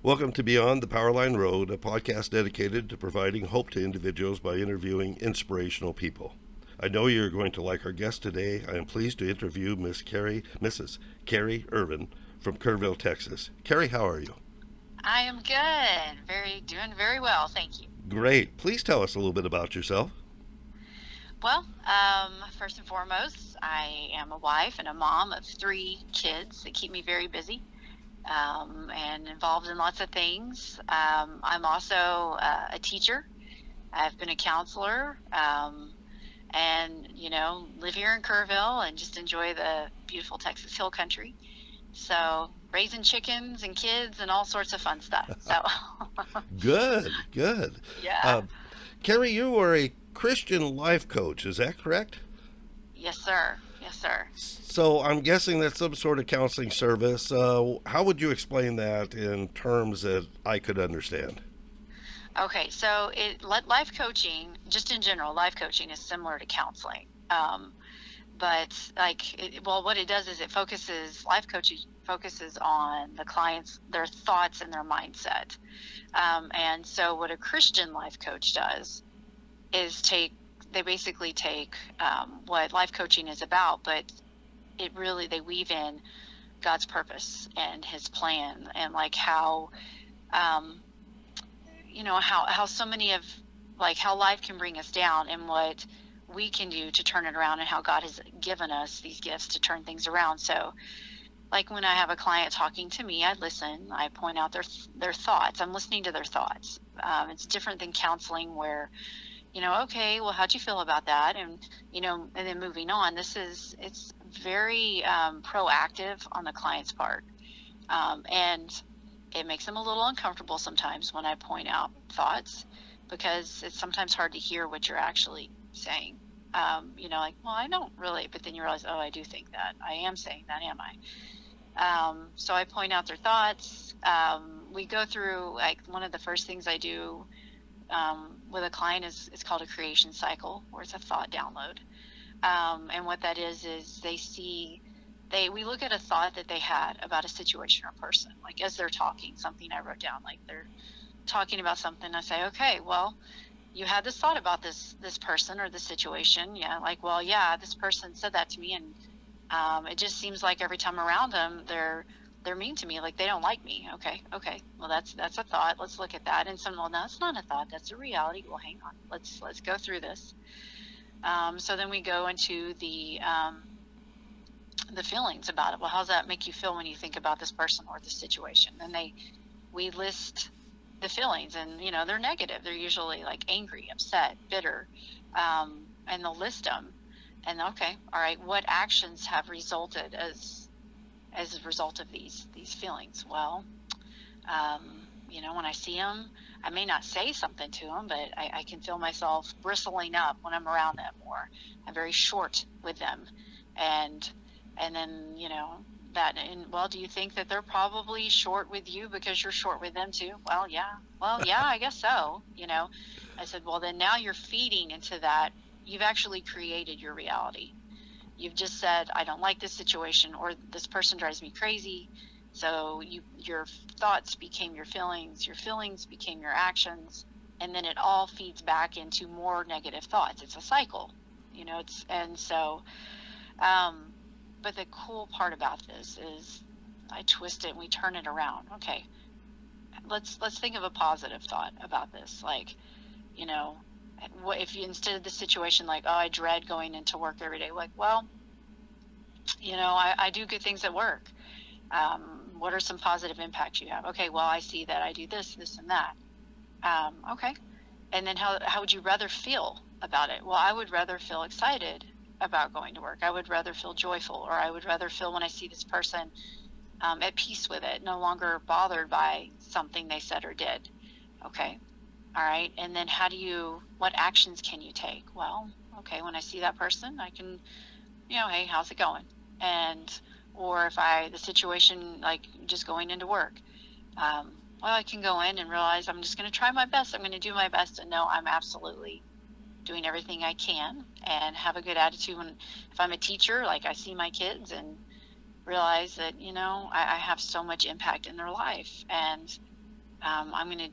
Welcome to Beyond the Powerline Road, a podcast dedicated to providing hope to individuals by interviewing inspirational people. I know you're going to like our guest today. I am pleased to interview Mrs. Keri Irvin from Kerrville, Texas. Keri, how are you? I am good. Doing very well, thank you. Great. Please tell us a little bit about yourself. First and foremost, I am a wife and a mom of three kids that keep me very busy and involved in lots of things. I'm also a teacher. I've been a counselor, and live here in Kerrville and just enjoy the beautiful Texas Hill Country. So raising chickens and kids and all sorts of fun stuff. So Good, good. yeah, Uh, Keri, you are a Christian life coach, is that correct? yes sir, yes sir. So I'm guessing that's some sort of counseling service. How would you explain that in terms that I could understand? Okay, so life coaching, just in general, life coaching is similar to counseling. But what it does is it focuses, life coaching focuses on the clients, their thoughts and their mindset. And so what a Christian life coach does is they basically take what life coaching is about, but they weave in God's purpose and his plan and like um, how so many of like how life can bring us down and what we can do to turn it around and how God has given us these gifts to turn things around. So like when I have a client talking to me, I listen, I point out their thoughts. I'm listening to their thoughts. It's different than counseling where, okay, well, how'd you feel about that? And then moving on, it's very proactive on the client's part. And it makes them a little uncomfortable sometimes when I point out thoughts because it's sometimes hard to hear what you're actually saying. Like, well, I don't really, but then you realize, oh, I do think that. I am saying that, am I? So I point out their thoughts. We go through, like, one of the first things I do with a client is it's called a creation cycle, or it's a thought download. And what that is we look at a thought that they had about a situation or person, like as they're talking, something I wrote down, like they're talking about something. I say, okay, well, you had this thought about this person or this situation. Yeah, like, well, yeah, this person said that to me, and it just seems like every time around them, they're mean to me, like they don't like me. Okay, well, that's a thought. Let's look at that. And some, well, no, that's not a thought. That's a reality. Well, hang on. Let's go through this. So then we go into the feelings about it. Well, how does that make you feel when you think about this person or this situation? And we list the feelings, and they're negative. They're usually like angry, upset, bitter, and they'll list them. And okay, all right, what actions have resulted as a result of these feelings? Well, when I see them, I may not say something to them, but I can feel myself bristling up when I'm around them, or I'm very short with them, and then well, do you think that they're probably short with you because you're short with them too? Well, yeah, I guess so. I said, well, then now you're feeding into that. You've actually created your reality. You've just said, I don't like this situation, or this person drives me crazy. So your thoughts became your feelings became your actions, and then it all feeds back into more negative thoughts. It's a cycle, um, but the cool part about this is I twist it and we turn it around. Okay, let's think of a positive thought about this. Like, what if you, instead of the situation like, oh, I dread going into work every day, like, well, I do good things at work. What are some positive impacts you have? Okay, well, I see that I do this and that. Okay, and then how would you rather feel about it? Well, I would rather feel excited about going to work. I would rather feel joyful, or I would rather feel when I see this person at peace with it, no longer bothered by something they said or did. Okay, all right, and then what actions can you take? Well, okay, when I see that person, I can, hey, how's it going? And or if the situation, like just going into work, well, I can go in and realize I'm just going to try my best. I'm going to do my best and know I'm absolutely doing everything I can and have a good attitude. If I'm a teacher, like I see my kids and realize that, I have so much impact in their life. And I'm going to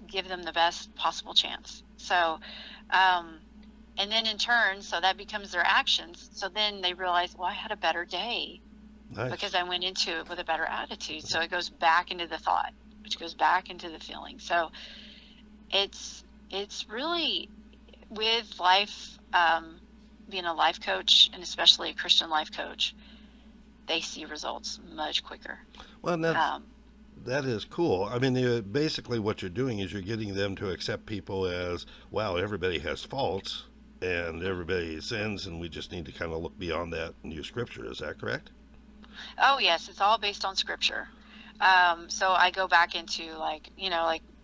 give them the best possible chance. So, um, and then in turn, so that becomes their actions. So then they realize, well, I had a better day Nice. because I went into it with a better attitude. So it goes back into the thought, which goes back into the feeling. So it's really with life, being a life coach, and especially a Christian life coach, they see results much quicker. Well, Um, that is cool. I mean, basically what you're doing is you're getting them to accept people as, wow, everybody has faults and everybody sins, and we just need to kind of look beyond that and use scripture. Is that correct? oh yes, it's all based on scripture. So I go back into like,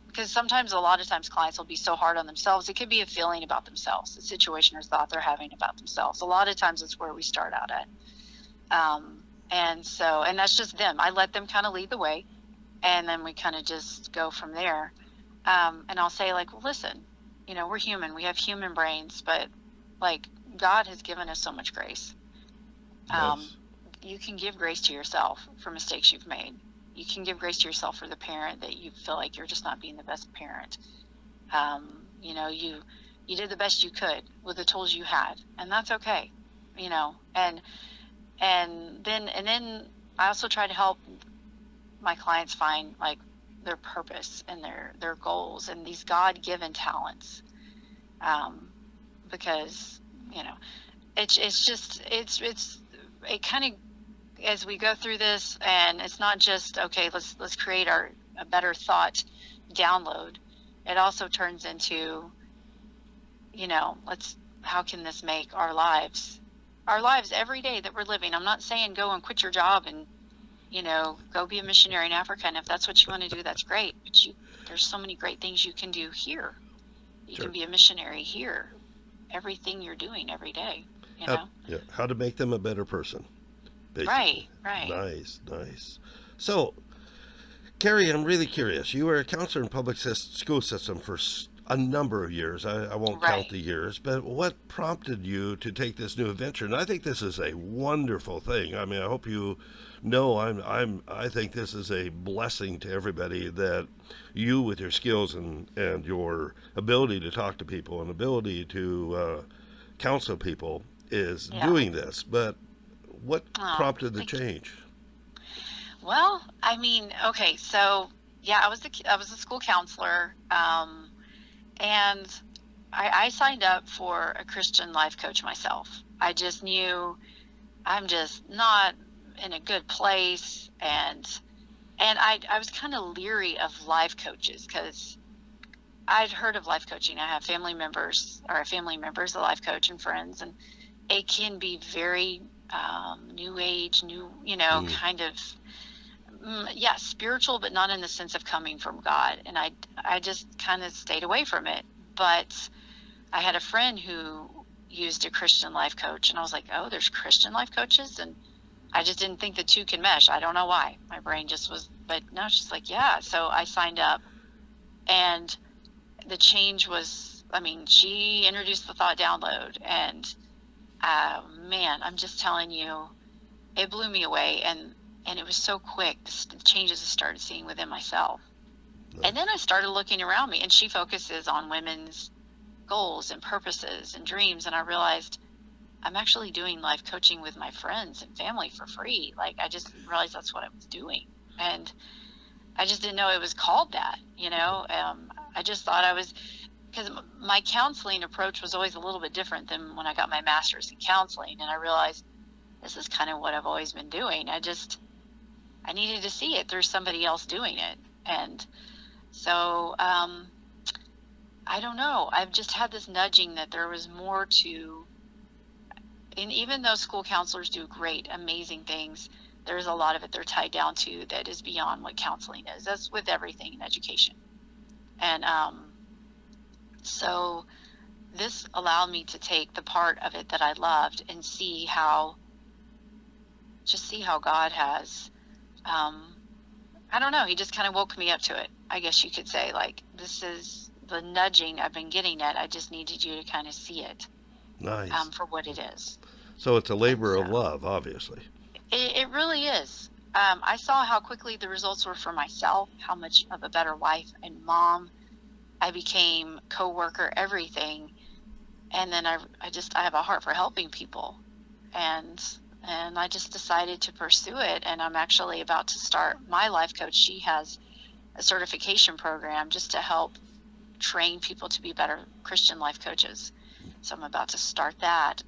because sometimes a lot of times clients will be so hard on themselves. It could be a feeling about themselves, a situation or thought they're having about themselves. A lot of times it's where we start out at. And that's just them. I let them kind of lead the way, and then we kind of just go from there. And I'll say like, well, listen, we're human. We have human brains, but like God has given us so much grace. Um, Nice. you can give grace to yourself for mistakes you've made. You can give grace to yourself for the parent that you feel like you're just not being the best parent. You did the best you could with the tools you had, and that's okay. And then I also try to help my clients find like their purpose and their goals and these God-given talents, um, because you know it's just it kind of, as we go through this, and it's not just okay, let's create a better thought download. It also turns into, let's how can this make our lives every day that we're living. I'm not saying go and quit your job and go be a missionary in Africa, and if that's what you want to do, that's great, but there's so many great things you can do here. You Sure. can be a missionary here, everything you're doing every day, you How, know yeah, how to make them a better person, basically. right. Nice, nice. So, Keri, I'm really curious. You were a counselor in public school system for a number of years. I won't count Right. the years, but what prompted you to take this new adventure? And I think this is a wonderful thing. I mean, I hope you know I think this is a blessing to everybody that you, with your skills and your ability to talk to people and ability to counsel people, is Yeah. doing this. But what Oh, prompted the thank you. change? Well, I mean, okay, so yeah, I was a school counselor, and I signed up for a Christian life coach myself. I just knew I'm just not in a good place, and I was kind of leery of life coaches because I'd heard of life coaching. I have family members, a life coach, and friends, and it can be very new age, Mm, kind of, yeah, spiritual, but not in the sense of coming from God. And I just kind of stayed away from it. But I had a friend who used a Christian life coach, and I was like, oh, there's Christian life coaches, and I just didn't think the two can mesh. I don't know why. My brain just was, but no, she's like, yeah. So I signed up, and the change was, I mean, she introduced the thought download, and man, I'm just telling you, it blew me away, and it was so quick. The changes I started seeing within myself, and then nice. I started looking around me, and she focuses on women's goals and purposes and dreams, and I realized I'm actually doing life coaching with my friends and family for free. Like, I just didn't realize that's what I was doing, and I just didn't know it was called that. I just thought I was, because my counseling approach was always a little bit different than when I got my master's in counseling, and I realized this is kind of what I've always been doing. I needed to see it through somebody else doing it. And so, I don't know. I've just had this nudging that there was more to, and even though school counselors do great, amazing things, there's a lot of it they're tied down to that is beyond what counseling is. That's with everything in education. And so this allowed me to take the part of it that I loved and see how God has, um, I don't know, he just kind of woke me up to it. I guess you could say, like, this is the nudging I've been getting at. I just needed you to kind of see it, Nice. for what it is. So it's a And labor so of love, obviously. it really is. I saw how quickly the results were for myself, how much of a better wife and mom I became, coworker, everything. And then I have a heart for helping people, and I just decided to pursue it. And I'm actually about to start my life coach. She has a certification program just to help train people to be better Christian life coaches. So I'm about to start that,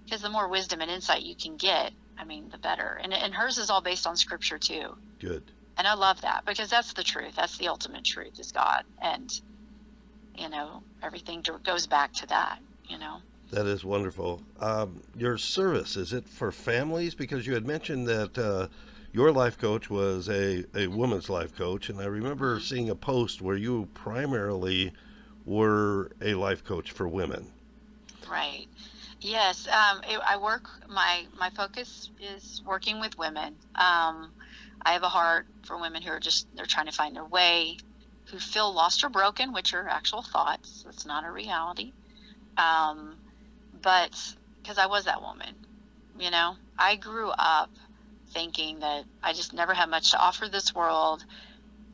because the more wisdom and insight you can get, I mean, the better. And hers is all based on scripture too. Good. And I love that, because that's the truth. That's the ultimate truth, is God. And, everything goes back to that. That is wonderful. Your service, is it for families? Because you had mentioned that your life coach was a woman's life coach, and I remember seeing a post where you primarily were a life coach for women. Right. Yes. My focus is working with women. I have a heart for women who are they're trying to find their way, who feel lost or broken, which are actual thoughts. It's not a reality. But because I was that woman, I grew up thinking that I just never had much to offer this world,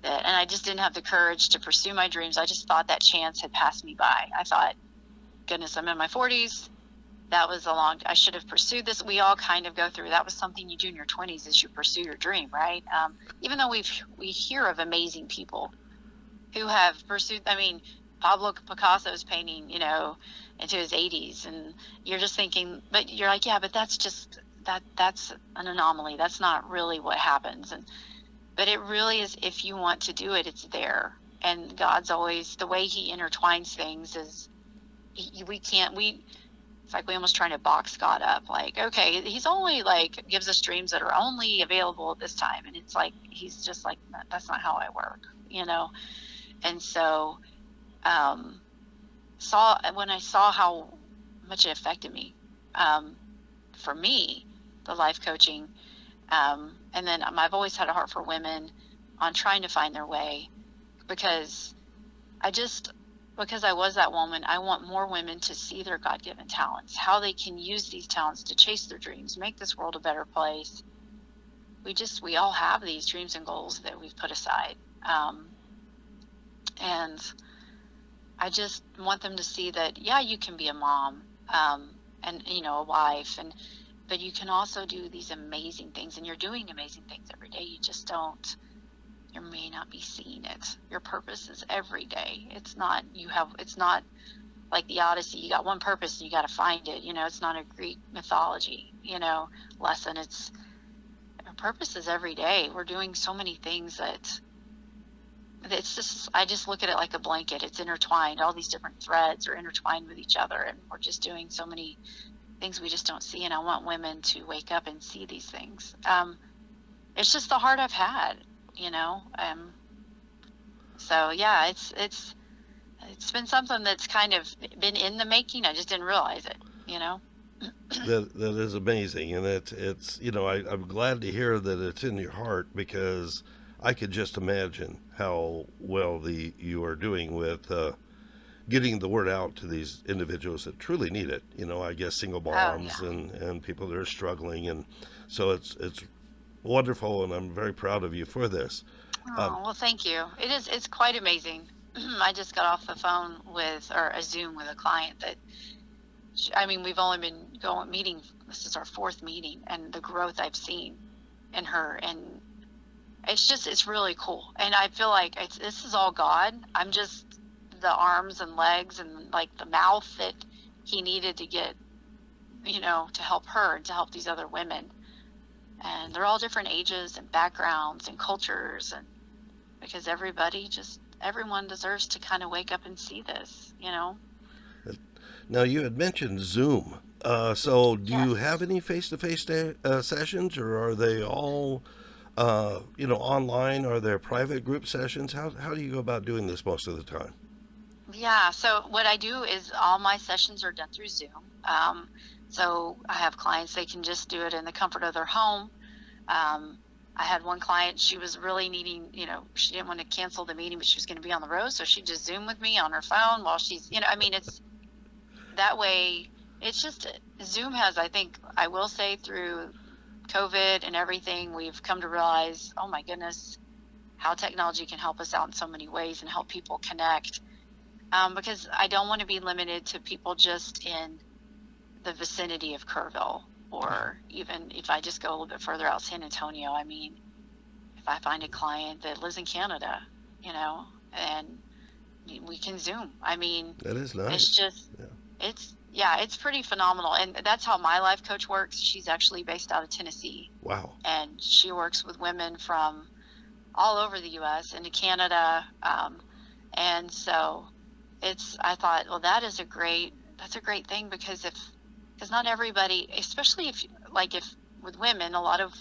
and I just didn't have the courage to pursue my dreams. I just thought that chance had passed me by. I thought, goodness, I'm in my 40s. I should have pursued this. We all kind of go through, that was something you do in your 20s, is you pursue your dream, right? Even though we hear of amazing people who have pursued, Pablo Picasso's painting, into his 80s, and you're just thinking, but you're like, yeah, but that's an anomaly. That's not really what happens. But it really is. If you want to do it, it's there. And God's always, the way he intertwines things is, it's like we almost trying to box God up. Like, okay, he's only gives us dreams that are only available at this time. And it's like, he's just like, that's not how I work, And so, when I saw how much it affected me, for me, the life coaching, and then I've always had a heart for women on trying to find their way, because I was that woman. I want more women to see their God-given talents, how they can use these talents to chase their dreams, make this world a better place. We all have these dreams and goals that we've put aside. And I just want them to see that, yeah, you can be a mom, and, a wife, but you can also do these amazing things, and you're doing amazing things every day. You may not be seeing it. Your purpose is every day. It's not like the Odyssey. You got one purpose and you got to find it. It's not a Greek mythology, lesson. Our purpose is every day. We're doing so many things that I just look at it like a blanket. It's intertwined. All these different threads are intertwined with each other, and we're just doing so many things we just don't see. And I want women to wake up and see these things. It's just the heart I've had, so yeah, it's been something that's kind of been in the making. I just didn't realize it. That is amazing, and it's I'm glad to hear that it's in your heart, because I could just imagine how well you are doing with getting the word out to these individuals that truly need it. I guess single moms, Oh, yeah. and people that are struggling, and so it's wonderful, and I'm very proud of you for this. Um, Oh, well, thank you. It's quite amazing. I just got off the phone or a Zoom with a client that, we've only been meeting. This is our fourth meeting, and the growth I've seen in her, and it's really cool. And I feel like this is all God. I'm just the arms and legs and the mouth that he needed to get, to help her and to help these other women. And they're all different ages and backgrounds and cultures, and because everyone deserves to kind of wake up and see this. Now, you had mentioned Zoom. So do you Yes. have any face-to-face sessions, or are they all online? Are there private group sessions? How do you go about doing this most of the time? Yeah. So what I do is all my sessions are done through Zoom. So I have clients, they can just do it in the comfort of their home. I had one client, she was really needing, she didn't want to cancel the meeting, but she was going to be on the road. So she just Zoom with me on her phone while she's, it's that way. It's just Zoom has, I think, I will say, through COVID and everything, we've come to realize, oh my goodness, how technology can help us out in so many ways and help people connect. Because I don't want to be limited to people just in the vicinity of Kerrville, or even if I just go a little bit further out, San Antonio. I mean, if I find a client that lives in Canada, and we can Zoom. I mean, That is nice. it's just, Yeah. it's pretty phenomenal. And that's how my life coach works. She's actually based out of Tennessee, Wow. and she works with women from all over the U.S. into Canada. And so I thought, well, that's a great thing, because not everybody, especially if with women, a lot of,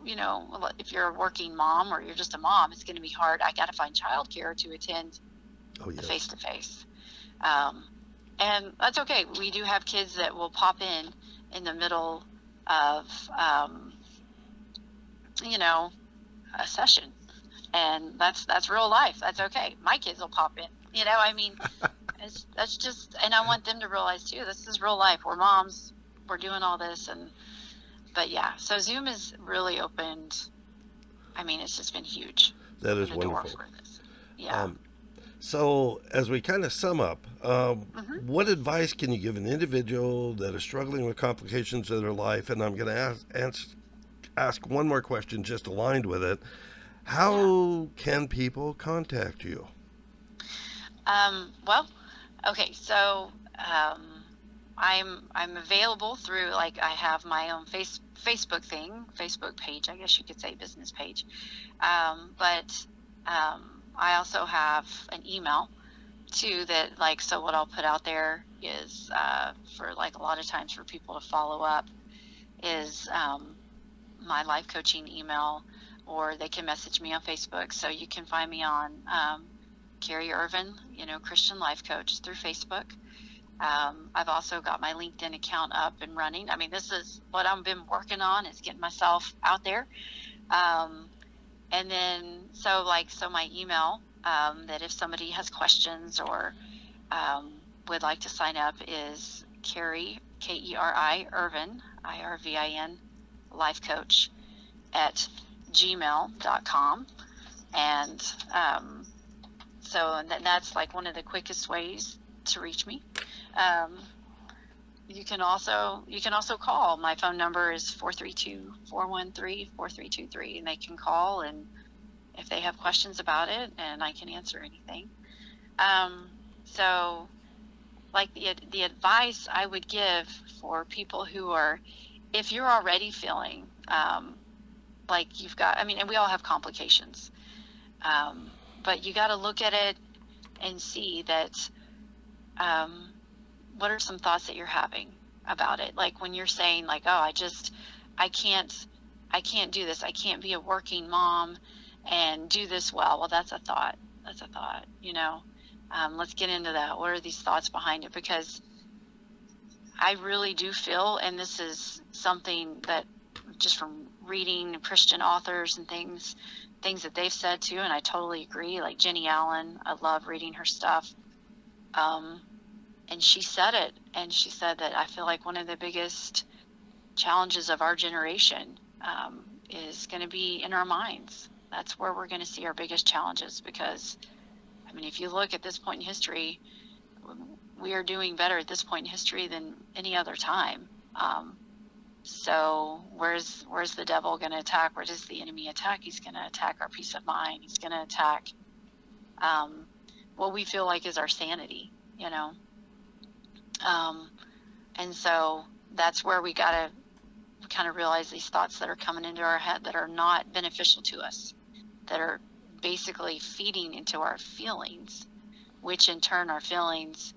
if you're a working mom or you're just a mom, it's going to be hard. I got to find childcare to attend the face-to-face. And that's okay. We do have kids that will pop in the middle of, a session. And that's real life. That's okay. My kids will pop in, I mean, that's just, and I want them to realize too, this is real life. We're moms, we're doing all this. But yeah, so Zoom has really opened, I mean, it's just been huge. That is wonderful. For this. Yeah. So as we kind of sum up, what advice can you give an individual that is struggling with complications of their life? And I'm going to ask one more question just aligned with it. How can people contact you? Well, okay, so I'm available through, I have my own Facebook page, I guess you could say, business page. But I also have an email too that, so what I'll put out there is for a lot of times for people to follow up is my life coaching email, or they can message me on Facebook. So you can find me on Keri Irvin, Christian Life Coach, through Facebook. I've also got my LinkedIn account up and running. I mean, this is what I've been working on, is getting myself out there. And then, so my email, that if somebody has questions or would like to sign up, is Keri, Keri Irvin, Irvin, life coach at gmail.com. And so that's one of the quickest ways to reach me. You can also call. My phone number is 432-413-4323, and they can call, and if they have questions about it, and I can answer anything. So the advice I would give for people who are, if you're already feeling you've got, I mean, and we all have complications, but you got to look at it and see that, what are some thoughts that you're having about it? When you're saying oh, I can't do this. I can't be a working mom and do this well. Well, that's a thought. Let's get into that. What are these thoughts behind it? Because I really do feel, and this is something that just from reading Christian authors and things that they've said too, and I totally agree. Like Jenny Allen, I love reading her stuff. And she said it, and she said that I feel like one of the biggest challenges of our generation is going to be in our minds. That's where we're going to see our biggest challenges, because, I mean, if you look at this point in history, we are doing better at this point in history than any other time. So where's the devil going to attack? Where does the enemy attack? He's going to attack our peace of mind. He's going to attack what we feel like is our sanity, and so that's where we got to kind of realize these thoughts that are coming into our head that are not beneficial to us, that are basically feeding into our feelings, which in turn our feelings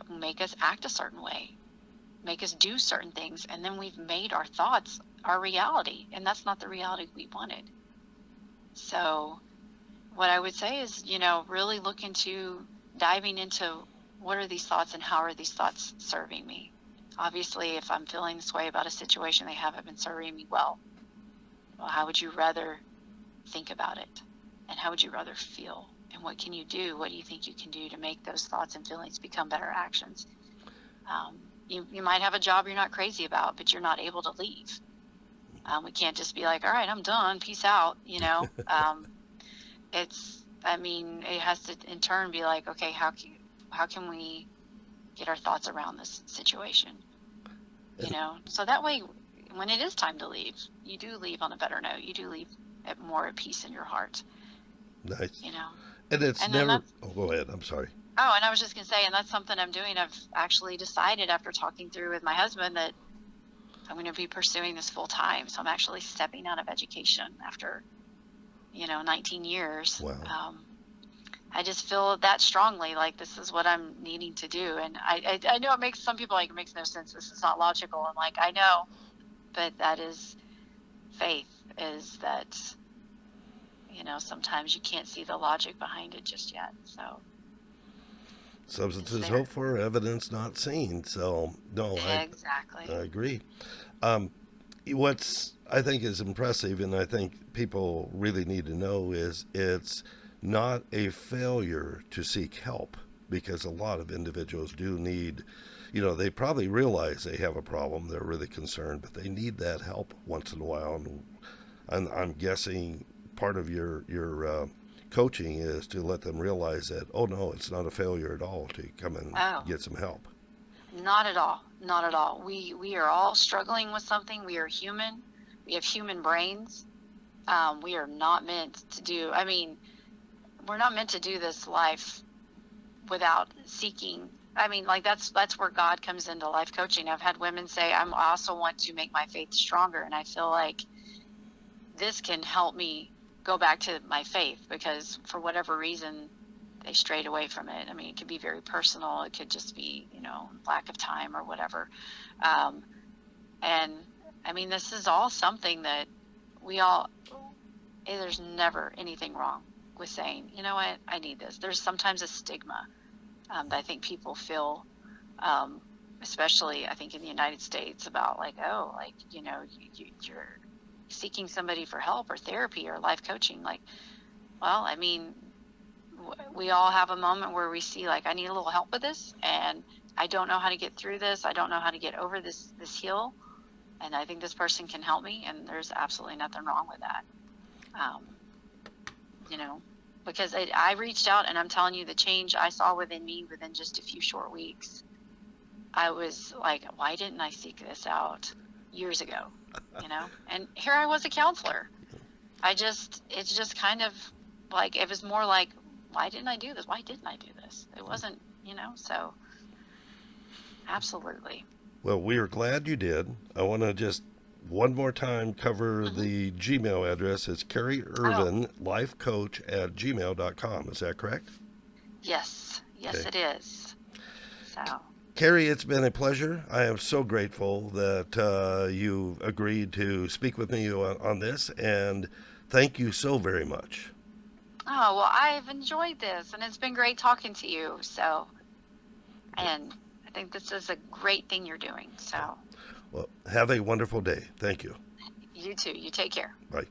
make us act a certain way, make us do certain things, and then we've made our thoughts our reality, and that's not the reality we wanted. So what I would say is, really look into diving into what are these thoughts and how are these thoughts serving me. Obviously, if I'm feeling this way about a situation, they haven't been serving me well. Well, how would you rather think about it? And how would you rather feel? And what can you do? What do you think you can do to make those thoughts and feelings become better actions? You might have a job you're not crazy about, but you're not able to leave. We can't just be like, all right, I'm done, peace out, it has to in turn be like, okay, how can we get our thoughts around this situation, so that way when it is time to leave, you do leave on a better note. You do leave more at peace in your heart. Nice. you know And it's and then never. that's Oh, go ahead. I'm sorry. Oh, and I was just gonna say, and that's something I'm doing. I've actually decided after talking through with my husband that I'm going to be pursuing this full time. So I'm actually stepping out of education after 19 years. Wow. I just feel that strongly, like this is what I'm needing to do. And I know it makes some people like, it makes no sense. This is not logical. I'm like, I know, but that is faith, is that, sometimes you can't see the logic behind it just yet. So Substance it's is there. hoped for, evidence not seen. So, no, I Exactly. agree. Um, what's I think is impressive, and I think people really need to know, is it's not a failure to seek help, because a lot of individuals do need, they probably realize they have a problem, they're really concerned, but they need that help once in a while. And I'm guessing part of your coaching is to let them realize that, oh no, it's not a failure at all to come and Oh, get some help. not at all. Not at all. We are all struggling with something. We are human. We have human brains. We are not meant to do. We're not meant to do this life without seeking. Like that's where God comes into life coaching. I've had women say, I also want to make my faith stronger, and I feel like this can help me go back to my faith, because for whatever reason they strayed away from it. It could be very personal. It could just be, lack of time or whatever. Um, and this is all something that we all, there's never anything wrong with saying, you know what, I need this. There's sometimes a stigma that I think people feel, especially I think in the United States, about like, oh, like, you're seeking somebody for help or therapy or life coaching. Like, well, we all have a moment where we see like, I need a little help with this, and I don't know how to get through this. I don't know how to get over this hill, and I think this person can help me. And there's absolutely nothing wrong with that. Um, because I reached out, and I'm telling you, the change I saw within me within just a few short weeks, I was like, why didn't I seek this out years ago? And here I was, a counselor. It's just kind of like, it was more like, why didn't I do this? Why didn't I do this? It wasn't, so absolutely. Well, we are glad you did. I want to just one more time cover Hmm. the Gmail address. It's Keri Oh, Irvin, lifecoach@gmail.com. Is that correct? yes. Yes, Okay. it is. So, Keri, it's been a pleasure. I am so grateful that you agreed to speak with me on this, and thank you so very much. oh, well, I've enjoyed this, and it's been great talking to you. So, and I think this is a great thing you're doing. So, Well, have a wonderful day. Thank you. you too. You take care. Bye.